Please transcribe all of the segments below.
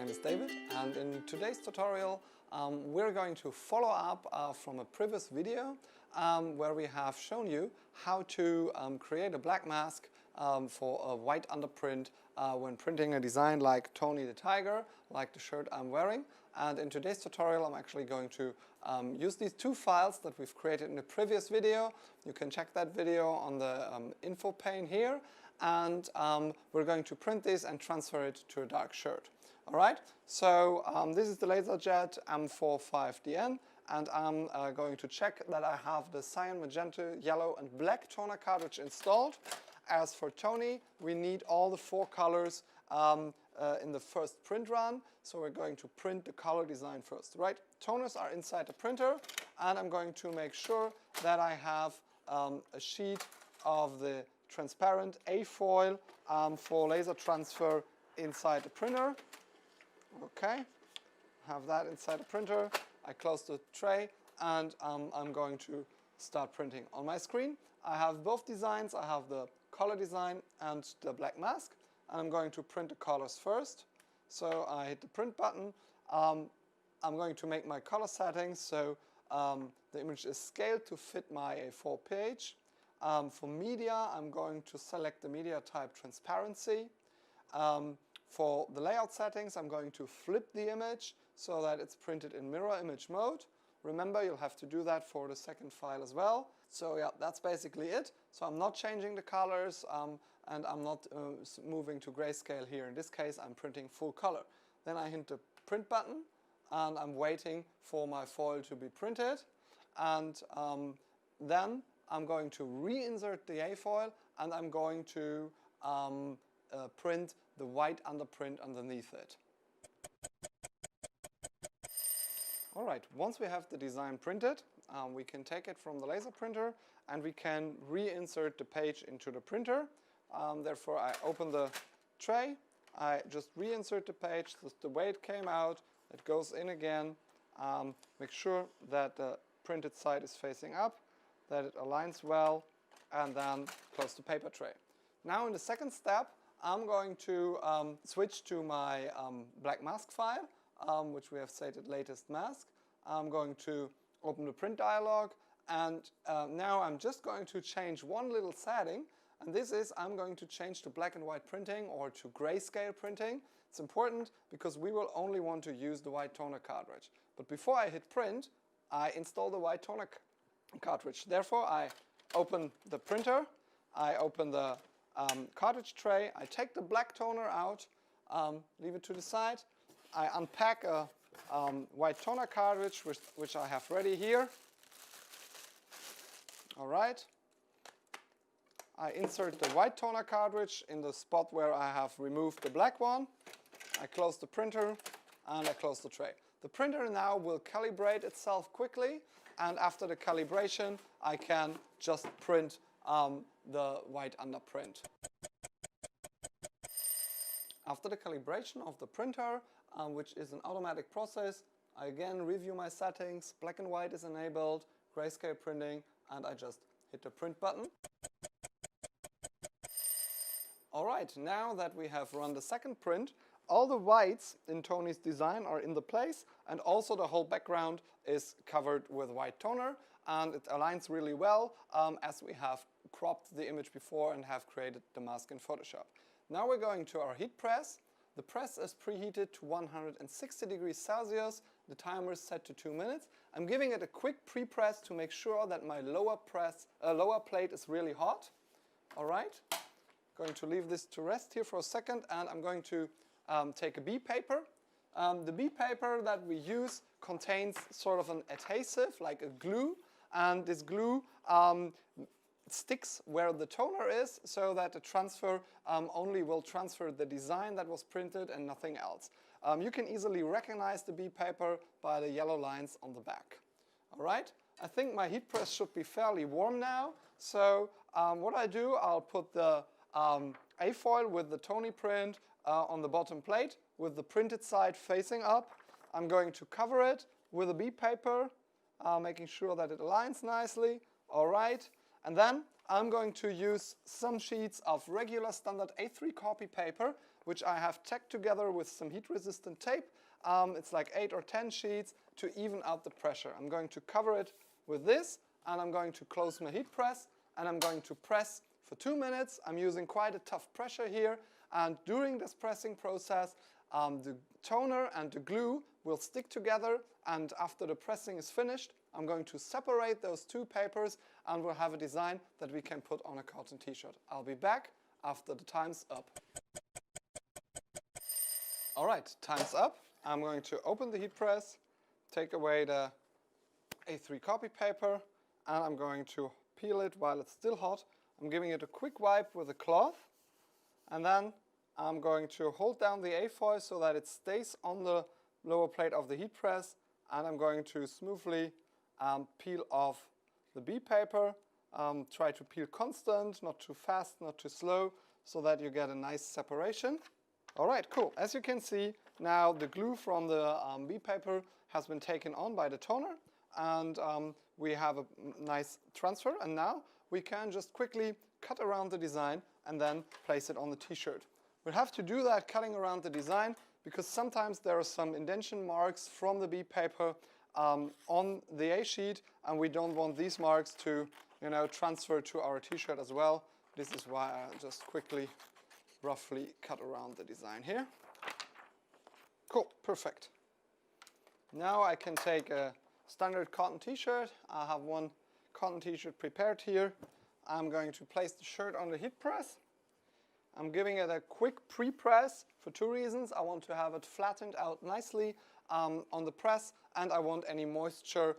name is David, and in today's tutorial we're going to follow up from a previous video where we have shown you how to create a black mask for a white underprint when printing a design like Tony the Tiger, like the shirt I'm wearing. And in today's tutorial I'm actually going to use these two files that we've created in the previous video. You can check that video on the info pane here, and we're going to print this and transfer it to a dark shirt. Alright, so this is the LaserJet M45DN, and I'm going to check that I have the cyan, magenta, yellow and black toner cartridge installed. As for Tony, we need all the four colors in the first print run, so we're going to print the color design first, right? Toners are inside the printer, and I'm going to make sure that I have a sheet of the transparent A foil for laser transfer inside the printer. Okay, have that inside the printer. I close the tray, and I'm going to start printing. On my screen I have both designs. I have the color design and the black mask, and I'm going to print the colors first. So I hit the print button. I'm going to make my color settings so the image is scaled to fit my A4 page. For media, I'm going to select the media type transparency. For the layout settings, I'm going to flip the image so that it's printed in mirror image mode. Remember, you'll have to do that for the second file as well. So yeah, that's basically it. So I'm not changing the colors and I'm not moving to grayscale here. In this case, I'm printing full color. Then I hit the print button, and I'm waiting for my foil to be printed. And then I'm going to reinsert the A foil, and I'm going to print the white underprint underneath it. Alright, once we have the design printed, we can take it from the laser printer and we can reinsert the page into the printer. Therefore I open the tray, I just reinsert the page just the way it came out, it goes in again, make sure that the printed side is facing up, that it aligns well, and then close the paper tray. Now in the second step I'm going to switch to my black mask file, which we have stated latest mask. I'm going to open the print dialog, and now I'm just going to change one little setting, and this is I'm going to change to black and white printing or to grayscale printing. It's important because we will only want to use the white toner cartridge. But before I hit print, I install the white toner cartridge. Therefore I open the printer, I open the cartridge tray, I take the black toner out, leave it to the side, I unpack a white toner cartridge which I have ready here. Alright, I insert the white toner cartridge in the spot where I have removed the black one, I close the printer, and I close the tray. The printer now will calibrate itself quickly, and after the calibration I can just print the white underprint. After the calibration of the printer, which is an automatic process, I again review my settings, black and white is enabled, grayscale printing, and I just hit the print button. Alright, now that we have run the second print, all the whites in Tony's design are in the place, and also the whole background is covered with white toner, and it aligns really well as we have cropped the image before and have created the mask in Photoshop. Now we're going to our heat press. The press is preheated to 160 degrees Celsius. The timer is set to 2 minutes. I'm giving it a quick pre-press to make sure that my lower plate is really hot. Alright, going to leave this to rest here for a second, and I'm going to take a B paper. The B paper that we use contains sort of an adhesive, like a glue, and this glue sticks where the toner is so that the transfer only will transfer the design that was printed and nothing else. You can easily recognize the B paper by the yellow lines on the back. Alright, I think my heat press should be fairly warm now, so what I do, I'll put the A foil with the Tony print on the bottom plate with the printed side facing up. I'm going to cover it with a B paper, making sure that it aligns nicely. Alright, and then I'm going to use some sheets of regular standard A3 copy paper, which I have tacked together with some heat-resistant tape. It's like 8 or 10 sheets to even out the pressure. I'm going to cover it with this, and I'm going to close my heat press, and I'm going to press for 2 minutes. I'm using quite a tough pressure here, and during this pressing process, the toner and the glue will stick together, and after the pressing is finished, I'm going to separate those two papers, and we'll have a design that we can put on a cotton t-shirt. I'll be back after the time's up. All right, time's up. I'm going to open the heat press, take away the A3 copy paper, and I'm going to peel it while it's still hot. I'm giving it a quick wipe with a cloth, and then I'm going to hold down the A-foil so that it stays on the lower plate of the heat press, and I'm going to smoothly peel off the B paper. Try to peel constant, not too fast, not too slow, so that you get a nice separation. All right, cool. As you can see, now the glue from the B paper has been taken on by the toner, and we have a nice transfer, and now we can just quickly cut around the design and then place it on the t-shirt. We'll have to do that cutting around the design because sometimes there are some indentation marks from the B paper on the A sheet, and we don't want these marks to, transfer to our t-shirt as well. This is why I just quickly, roughly cut around the design here. Cool, perfect. Now I can take a standard cotton t-shirt. I have one cotton t-shirt prepared here. I'm going to place the shirt on the heat press. I'm giving it a quick pre-press for 2 reasons. I want to have it flattened out nicely on the press, and I want any moisture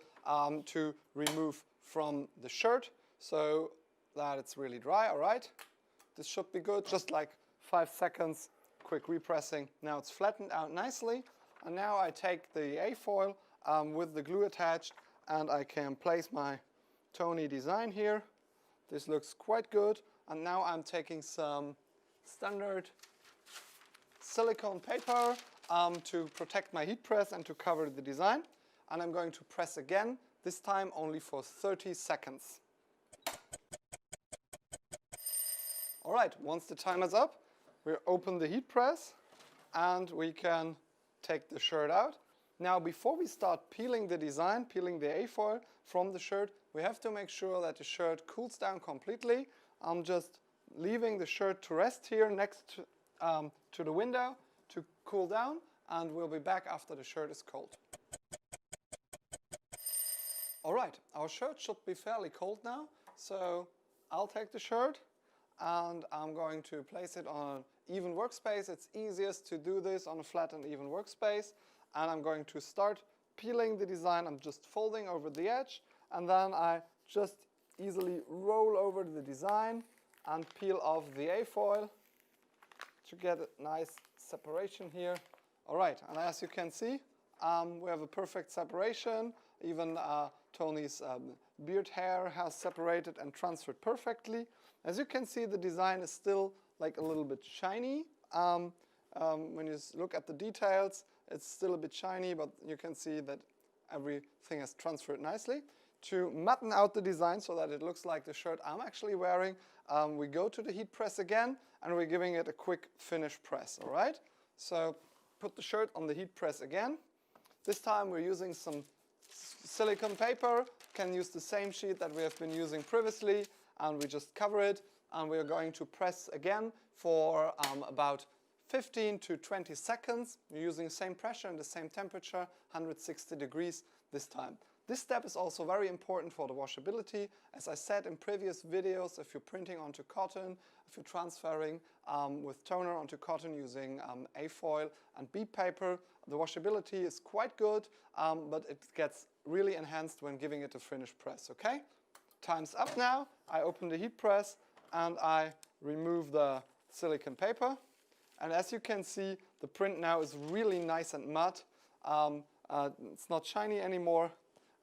to remove from the shirt so that it's really dry. All right, this should be good. Just like 5 seconds, quick repressing. Now it's flattened out nicely, and now I take the A-foil with the glue attached, and I can place my Tony design here. This looks quite good, and now I'm taking some standard silicone paper to protect my heat press and to cover the design, and I'm going to press again, this time only for 30 seconds. All right, once the time is up, we open the heat press and we can take the shirt out. Now, before we start peeling the design, peeling the A-foil from the shirt, we have to make sure that the shirt cools down completely. I'm just leaving the shirt to rest here next to the window to cool down, and we'll be back after the shirt is cold. All right, our shirt should be fairly cold now, so I'll take the shirt and I'm going to place it on an even workspace. It's easiest to do this on a flat and even workspace, and I'm going to start peeling the design. I'm just folding over the edge, and then I just easily roll over the design and peel off the A-foil to get a nice separation here. All right, and as you can see, we have a perfect separation. Even Tony's beard hair has separated and transferred perfectly. As you can see, the design is still like a little bit shiny. When you look at the details, it's still a bit shiny, but you can see that everything has transferred nicely. To matten out the design so that it looks like the shirt I'm actually wearing, we go to the heat press again, and we're giving it a quick finish press, all right? So put the shirt on the heat press again. This time we're using some silicone paper. Can use the same sheet that we have been using previously, and we just cover it, and we're going to press again for about 15 to 20 seconds. We're using the same pressure and the same temperature, 160 degrees this time. This step is also very important for the washability. As I said in previous videos, if you're printing onto cotton, if you're transferring with toner onto cotton using A-foil and B paper, the washability is quite good, but it gets really enhanced when giving it a finished press, okay? Time's up now. I open the heat press and I remove the silicone paper. And as you can see, the print now is really nice and matte. It's not shiny anymore.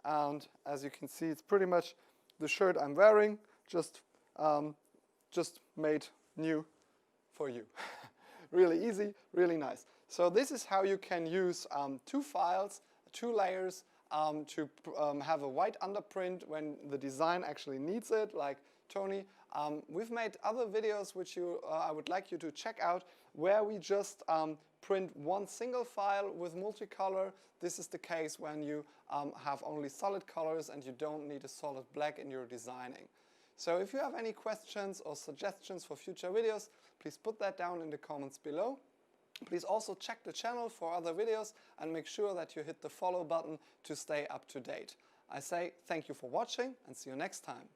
And as you can see, it's pretty much the shirt I'm wearing, just made new for you. Really easy, really nice. So this is how you can use 2 files, 2 layers to have a white underprint when the design actually needs it, like Tony We've made other videos which I would like you to check out, where we just print one single file with multicolor. This is the case when you have only solid colors and you don't need a solid black in your designing. So if you have any questions or suggestions for future videos, please put that down in the comments below. Please also check the channel for other videos and make sure that you hit the follow button to stay up to date. I say thank you for watching and see you next time.